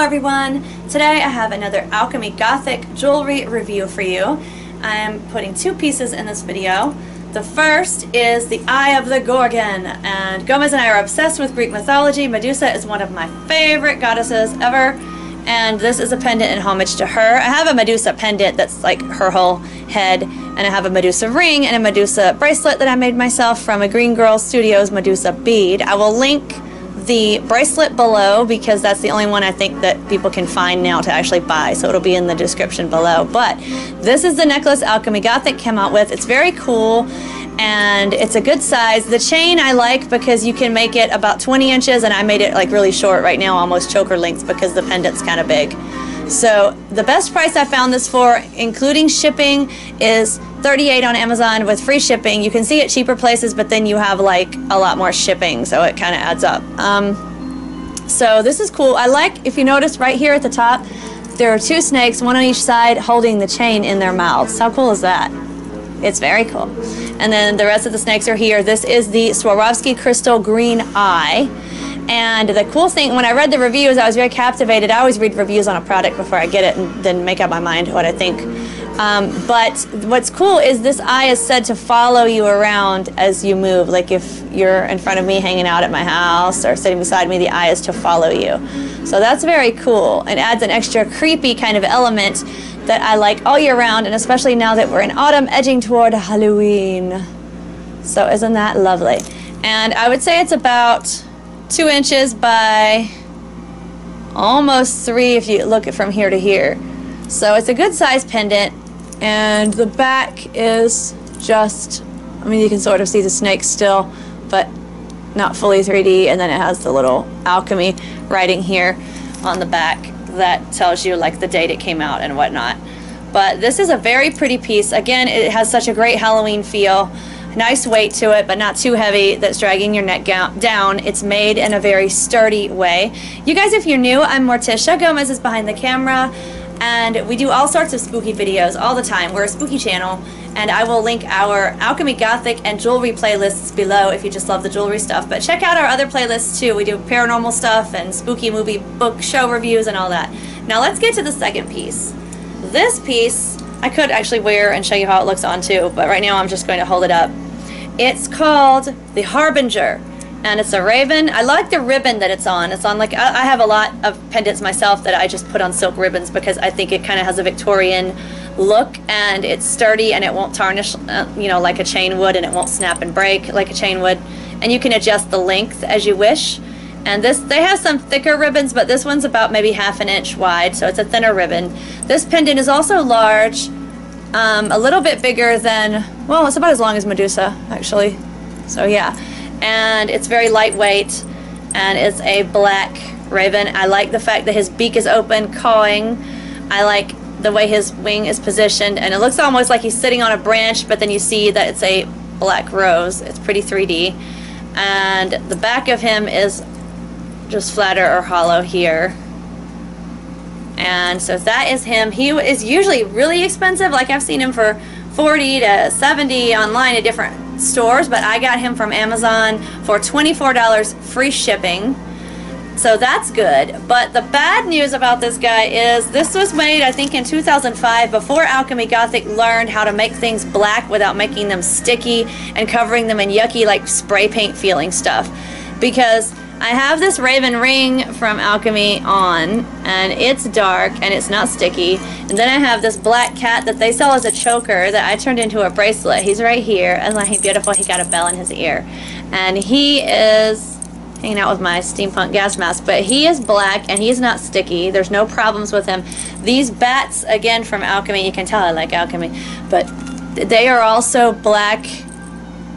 everyone! Today I have another Alchemy Gothic jewelry review for you. I am putting two pieces in this video. The first is the Eye of the Gorgon, and Gomez and I are obsessed with Greek mythology. Medusa is one of my favorite goddesses ever, and this is a pendant in homage to her. I have a Medusa pendant that's like her whole head, and I have a Medusa ring and a Medusa bracelet that I made myself from a Green Girl Studios Medusa bead. I will link the bracelet below because that's the only one I think that people can find now to actually buy, so it'll be in the description below. But this is the necklace Alchemy Gothic came out with. It's very cool and it's a good size. The chain I like because you can make it about 20 inches, and I made it like really short right now, almost choker length, because the pendant's kind of big. So the best price I found this for, including shipping, is $38 on Amazon with free shipping. You can see it cheaper places, but then you have like a lot more shipping, so it kind of adds up. So this is cool. I like, if you notice right here at the top, there are two snakes, one on each side, holding the chain in their mouths. How cool is that? It's very cool. And then the rest of the snakes are here. This is the Swarovski Crystal Green Eye. And the cool thing, when I read the reviews, I was very captivated. I always read reviews on a product before I get it and then make up my mind what I think. But what's cool is this eye is said to follow you around as you move. Like if you're in front of me hanging out at my house or sitting beside me, the eye is to follow you. So that's very cool. It adds an extra creepy kind of element that I like all year round, and especially now that we're in autumn edging toward Halloween. So isn't that lovely? And I would say it's about 2 inches by almost 3 if you look at from here to here. So it's a good size pendant, and the back is just, I mean, you can sort of see the snake still, but not fully 3D, and then it has the little Alchemy writing here on the back that tells you like the date it came out and whatnot. But this is a very pretty piece. Again, it has such a great Halloween feel. Nice weight to it, but not too heavy that's dragging your neck down. It's made in a very sturdy way. You guys, if you're new, I'm Morticia. Gomez is behind the camera, and we do all sorts of spooky videos all the time. We're a spooky channel, and I will link our Alchemy Gothic and jewelry playlists below if you just love the jewelry stuff. But check out our other playlists too. We do paranormal stuff and spooky movie book show reviews and all that. Now let's get to the second piece. This piece I could actually wear and show you how it looks on too, but right now I'm just going to hold it up. It's called the Harbinger, and it's a raven. I like the ribbon that it's on. It's on like, I have a lot of pendants myself that I just put on silk ribbons because I think it kind of has a Victorian look, and it's sturdy and it won't tarnish, you know, like a chain would, and it won't snap and break like a chain would. And you can adjust the length as you wish. And this, they have some thicker ribbons, but this one's about maybe ½ an inch wide, so it's a thinner ribbon. This pendant is also large. A little bit bigger than, well, it's about as long as Medusa, actually. So yeah, and it's very lightweight, and it's a black raven. I like the fact that his beak is open, cawing. I like the way his wing is positioned, and it looks almost like he's sitting on a branch, but then you see that it's a black rose. It's pretty 3D. And the back of him is just flatter or hollow here. And so that is him. He is usually really expensive. Like I've seen him for 40 to 70 online at different stores, but I got him from Amazon for $24 free shipping. So that's good. But the bad news about this guy is this was made, I think, in 2005, before Alchemy Gothic learned how to make things black without making them sticky and covering them in yucky like spray paint feeling stuff. Because I have this raven ring from Alchemy on, and it's dark and it's not sticky. And then I have this black cat that they sell as a choker that I turned into a bracelet. He's right here. Isn't he beautiful? He got a bell in his ear. And he is hanging out with my steampunk gas mask, but he is black and he's not sticky. There's no problems with him. These bats, again from Alchemy, you can tell I like Alchemy, but they are also black.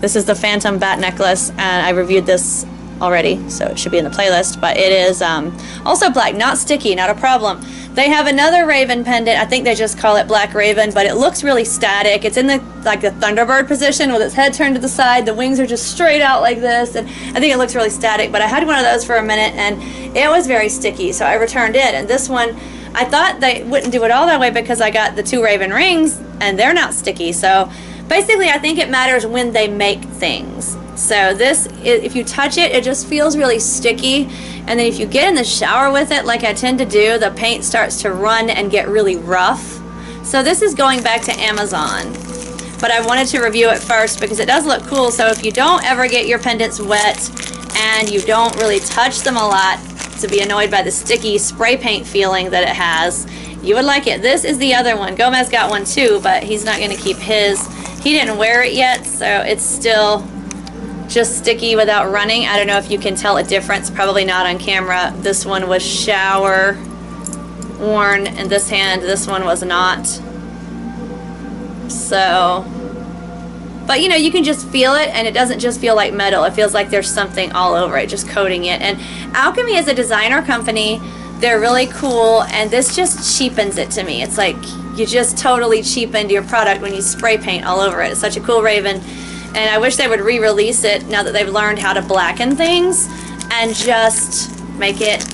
This is the Phantom bat necklace, and I reviewed this already, so it should be in the playlist, but it is also black, not sticky, not a problem. They have another raven pendant. I think they just call it Black Raven, but it looks really static. It's in the like the Thunderbird position with its head turned to the side. The wings are just straight out like this, and I think it looks really static, but I had one of those for a minute and it was very sticky, so I returned it. And this one, I thought they wouldn't do it all that way because I got the 2 raven rings and they're not sticky. So basically I think it matters when they make things. So this, if you touch it, it just feels really sticky. And then if you get in the shower with it, like I tend to do, the paint starts to run and get really rough. So this is going back to Amazon. But I wanted to review it first because it does look cool. So if you don't ever get your pendants wet and you don't really touch them a lot to be annoyed by the sticky spray paint feeling that it has, you would like it. This is the other one. Gomez got one too, but he's not going to keep his. He didn't wear it yet, so it's still just sticky without running. I don't know if you can tell a difference. Probably not on camera. This one was shower worn in this hand. This one was not. So, but you know, you can just feel it, and it doesn't just feel like metal. It feels like there's something all over it, just coating it. And Alchemy is a designer company. They're really cool, and this just cheapens it to me. It's like you just totally cheapened your product when you spray paint all over it. It's such a cool raven, and I wish they would re-release it now that they've learned how to blacken things and just make it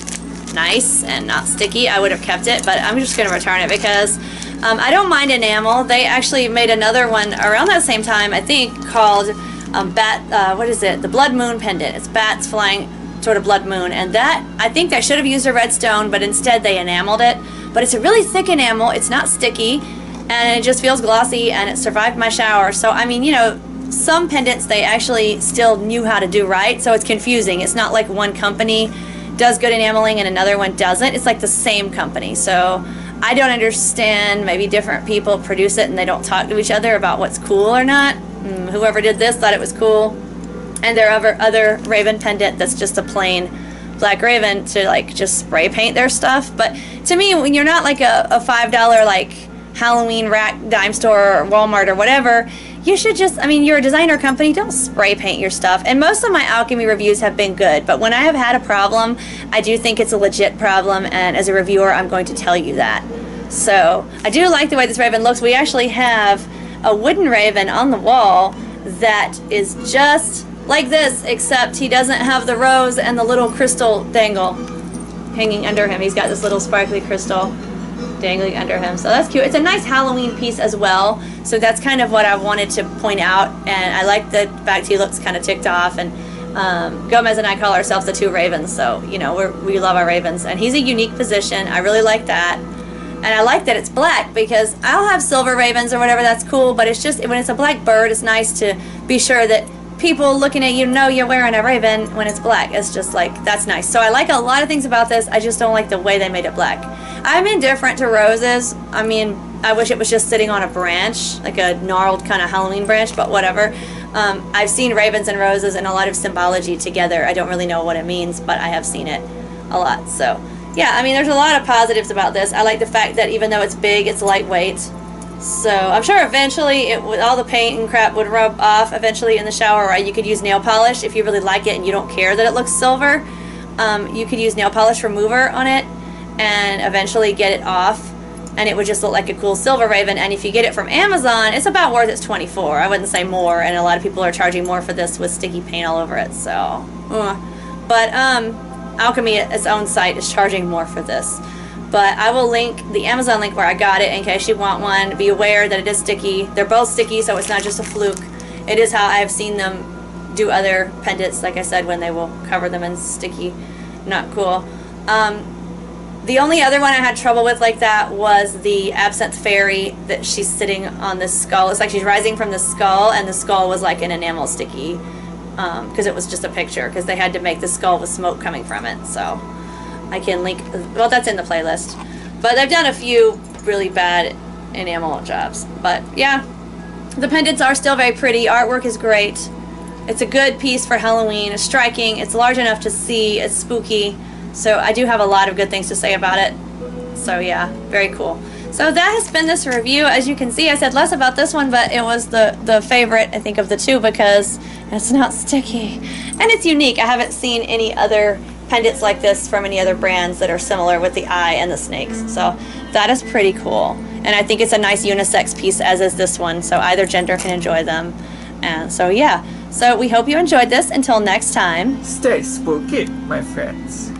nice and not sticky. I would have kept it, but I'm just going to return it because I don't mind enamel. They actually made another one around that same time, I think, called what is it? The Blood Moon Pendant. It's bats flying toward a blood moon, and that, I think they should have used a red stone, but instead they enameled it. But it's a really thick enamel. It's not sticky, and it just feels glossy, and it survived my shower. So, I mean, you know, some pendants they actually still knew how to do right, so it's confusing. It's not like one company does good enameling and another one doesn't. It's like the same company. So I don't understand. Maybe different people produce it and they don't talk to each other about what's cool or not. Whoever did this thought it was cool. And there are other raven pendant that's just a plain black raven to like just spray paint their stuff. But to me, when you're not like a $5 like Halloween rack dime store or Walmart or whatever, you should just, I mean, you're a designer company, don't spray paint your stuff. And most of my Alchemy reviews have been good, but when I have had a problem, I do think it's a legit problem, and as a reviewer, I'm going to tell you that. So, I do like the way this raven looks. We actually have a wooden raven on the wall that is just like this, except he doesn't have the rose and the little crystal dangle hanging under him. He's got this little sparkly crystal dangling under him, so that's cute. It's a nice Halloween piece as well, so that's kind of what I wanted to point out. And I like the fact he looks kind of ticked off, and Gomez and I call ourselves the two ravens, so you know, we love our ravens, and he's a unique position. I really like that, and I like that it's black, because I'll have silver ravens or whatever, that's cool, but it's just when it's a black bird, it's nice to be sure that people looking at you know you're wearing a raven when it's black. It's just like, that's nice. So I like a lot of things about this. I just don't like the way they made it black. I'm indifferent to roses. I mean, I wish it was just sitting on a branch, like a gnarled kind of Halloween branch, but whatever. I've seen ravens and roses and a lot of symbology together. I don't really know what it means, but I have seen it a lot. So yeah, I mean, there's a lot of positives about this. I like the fact that even though it's big, it's lightweight. So I'm sure eventually all the paint and crap would rub off eventually in the shower, right? You could use nail polish if you really like it and you don't care that it looks silver. You could use nail polish remover on it and eventually get it off, and it would just look like a cool silver raven. And if you get it from Amazon, it's about worth its $24. I wouldn't say more, and a lot of people are charging more for this with sticky paint all over it. So, but Alchemy, its own site, is charging more for this. But I will link the Amazon link where I got it in case you want one. Be aware that it is sticky. They're both sticky, so it's not just a fluke. It is how I have seen them do other pendants, like I said, when they will cover them in sticky. Not cool. The only other one I had trouble with like that was the Absinthe Fairy, that she's sitting on this skull. It's like she's rising from the skull, and the skull was like an enamel sticky, because it was just a picture, because they had to make the skull with smoke coming from it. So I can link, well, that's in the playlist. But they've done a few really bad enamel jobs. But yeah, the pendants are still very pretty. Artwork is great. It's a good piece for Halloween. It's striking. It's large enough to see. It's spooky. So I do have a lot of good things to say about it. So yeah, very cool. So that has been this review. As you can see, I said less about this one, but it was the favorite, I think, of the two, because it's not sticky. And it's unique. I haven't seen any other pendants like this from any other brands that are similar with the eye and the snakes. So that is pretty cool. And I think it's a nice unisex piece, as is this one. So either gender can enjoy them. And so yeah. So we hope you enjoyed this. Until next time. Stay spooky, my friends.